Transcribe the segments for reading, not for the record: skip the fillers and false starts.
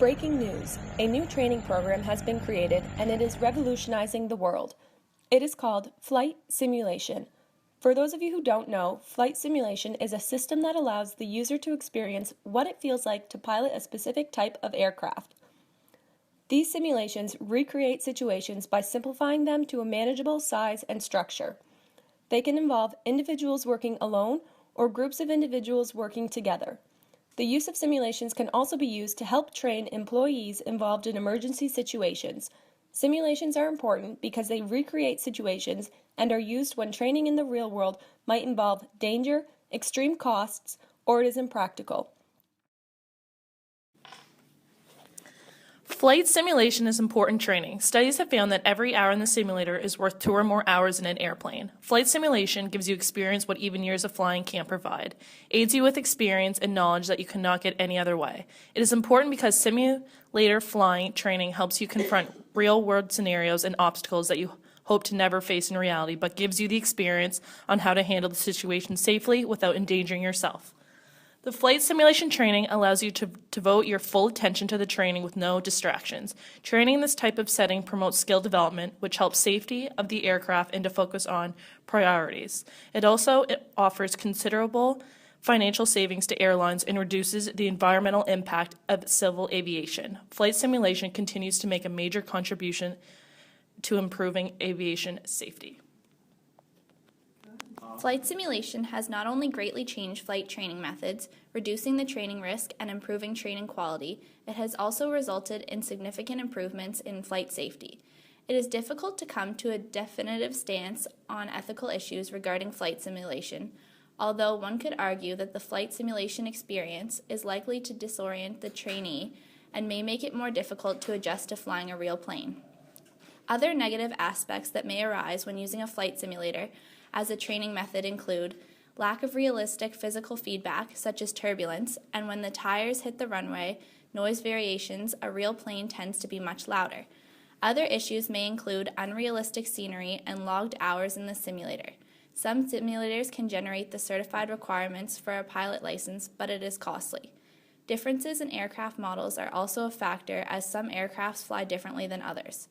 Breaking news. A new training program has been created and it is revolutionizing the world. It is called Flight Simulation. For those of you who don't know, flight simulation is a system that allows the user to experience what it feels like to pilot a specific type of aircraft. These simulations recreate situations by simplifying them to a manageable size and structure. They can involve individuals working alone or groups of individuals working together. The use of simulations can also be used to help train employees involved in emergency situations. Simulations are important because they recreate situations and are used when training in the real world might involve danger, extreme costs, or it is impractical. Flight simulation is important training. Studies have found that every hour in the simulator is worth 2 or more hours in an airplane. Flight simulation gives you experience what even years of flying can't provide, aids you with experience and knowledge that you cannot get any other way. It is important because simulator flying training helps you confront real-world scenarios and obstacles that you hope to never face in reality, but gives you the experience on how to handle the situation safely without endangering yourself. The flight simulation training allows you to devote your full attention to the training with no distractions. Training in this type of setting promotes skill development, which helps safety of the aircraft and to focus on priorities. It also offers considerable financial savings to airlines and reduces the environmental impact of civil aviation. Flight simulation continues to make a major contribution to improving aviation safety. Flight simulation has not only greatly changed flight training methods, reducing the training risk and improving training quality, it has also resulted in significant improvements in flight safety. It is difficult to come to a definitive stance on ethical issues regarding flight simulation, although one could argue that the flight simulation experience is likely to disorient the trainee and may make it more difficult to adjust to flying a real plane. Other negative aspects that may arise when using a flight simulator as a training method include lack of realistic physical feedback, such as turbulence, and when the tires hit the runway, noise variations, a real plane tends to be much louder. Other issues may include unrealistic scenery and logged hours in the simulator. Some simulators can generate the certified requirements for a pilot license, but it is costly. Differences in aircraft models are also a factor, as some aircrafts fly differently than others.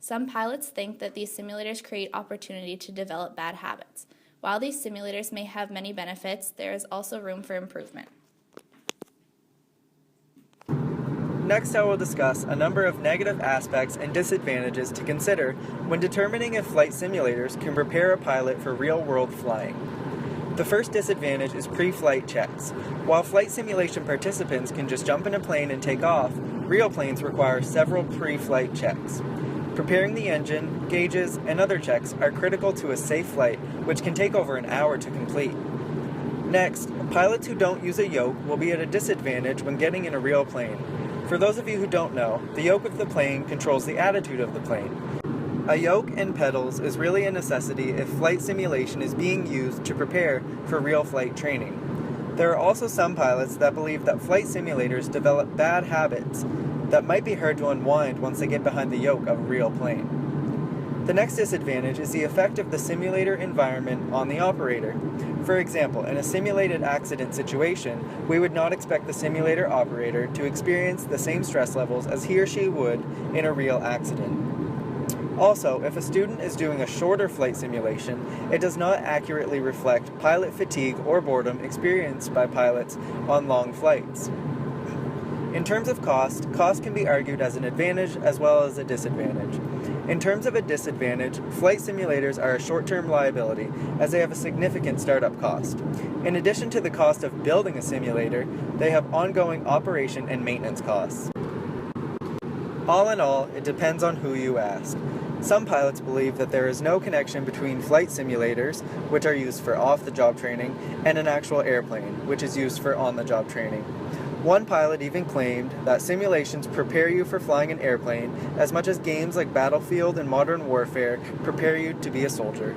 Some pilots think that these simulators create opportunity to develop bad habits. While these simulators may have many benefits, there is also room for improvement. Next, I will discuss a number of negative aspects and disadvantages to consider when determining if flight simulators can prepare a pilot for real-world flying. The first disadvantage is pre-flight checks. While flight simulation participants can just jump in a plane and take off, real planes require several pre-flight checks. Preparing the engine, gauges, and other checks are critical to a safe flight, which can take over an hour to complete. Next, pilots who don't use a yoke will be at a disadvantage when getting in a real plane. For those of you who don't know, the yoke of the plane controls the attitude of the plane. A yoke and pedals is really a necessity if flight simulation is being used to prepare for real flight training. There are also some pilots that believe that flight simulators develop bad habits that might be hard to unwind once they get behind the yoke of a real plane. The next disadvantage is the effect of the simulator environment on the operator. For example, in a simulated accident situation, we would not expect the simulator operator to experience the same stress levels as he or she would in a real accident. Also, if a student is doing a shorter flight simulation, it does not accurately reflect pilot fatigue or boredom experienced by pilots on long flights. In terms of cost can be argued as an advantage as well as a disadvantage. In terms of a disadvantage, flight simulators are a short-term liability as they have a significant startup cost. In addition to the cost of building a simulator, they have ongoing operation and maintenance costs. All in all, it depends on who you ask. Some pilots believe that there is no connection between flight simulators, which are used for off-the-job training, and an actual airplane, which is used for on-the-job training. One pilot even claimed that simulations prepare you for flying an airplane as much as games like Battlefield and Modern Warfare prepare you to be a soldier.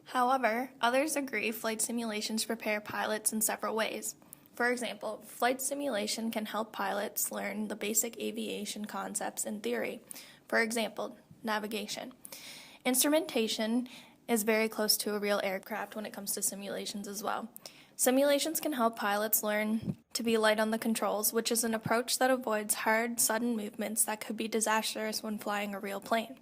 However, others agree flight simulations prepare pilots in several ways. For example, flight simulation can help pilots learn the basic aviation concepts in theory. For example, navigation. Instrumentation is very close to a real aircraft when it comes to simulations as well. Simulations can help pilots learn to be light on the controls, which is an approach that avoids hard, sudden movements that could be disastrous when flying a real plane.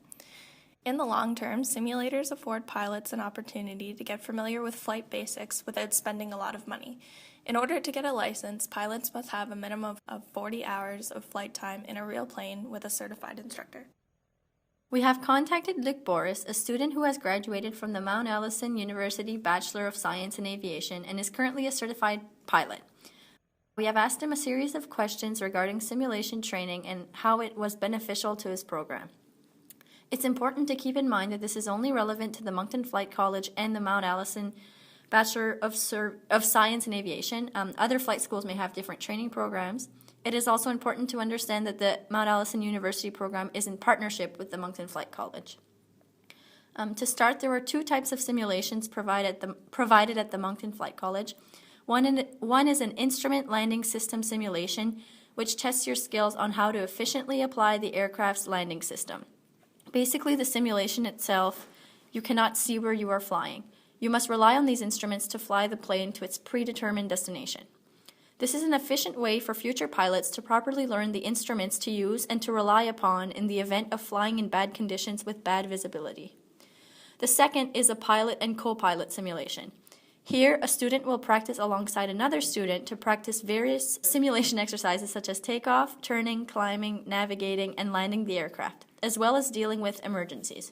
In the long term, simulators afford pilots an opportunity to get familiar with flight basics without spending a lot of money. In order to get a license, pilots must have a minimum of 40 hours of flight time in a real plane with a certified instructor. We have contacted Luc Boris, a student who has graduated from the Mount Allison University Bachelor of Science in Aviation and is currently a certified pilot. We have asked him a series of questions regarding simulation training and how it was beneficial to his program. It's important to keep in mind that this is only relevant to the Moncton Flight College and the Mount Allison Bachelor of Science in Aviation. Other flight schools may have different training programs. It is also important to understand that the Mount Allison University program is in partnership with the Moncton Flight College. To start, there were two types of simulations provided at the Moncton Flight College. One is an instrument landing system simulation, which tests your skills on how to efficiently apply the aircraft's landing system. Basically, the simulation itself, you cannot see where you are flying. You must rely on these instruments to fly the plane to its predetermined destination. This is an efficient way for future pilots to properly learn the instruments to use and to rely upon in the event of flying in bad conditions with bad visibility. The second is a pilot and co-pilot simulation. Here, a student will practice alongside another student to practice various simulation exercises such as takeoff, turning, climbing, navigating, and landing the aircraft, as well as dealing with emergencies.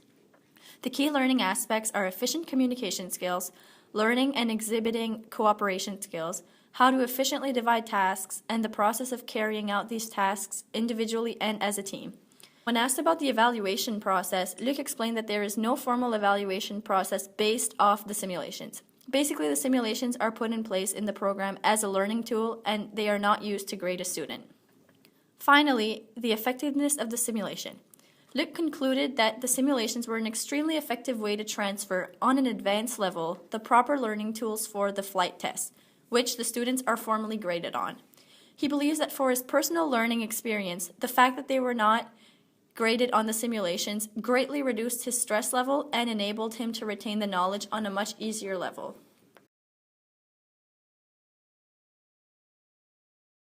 The key learning aspects are efficient communication skills, learning and exhibiting cooperation skills, how to efficiently divide tasks, and the process of carrying out these tasks individually and as a team. When asked about the evaluation process, Luc explained that there is no formal evaluation process based off the simulations. Basically, the simulations are put in place in the program as a learning tool, and they are not used to grade a student. Finally, the effectiveness of the simulation. Luc concluded that the simulations were an extremely effective way to transfer, on an advanced level, the proper learning tools for the flight test, which the students are formally graded on. He believes that for his personal learning experience, the fact that they were not graded on the simulations greatly reduced his stress level and enabled him to retain the knowledge on a much easier level.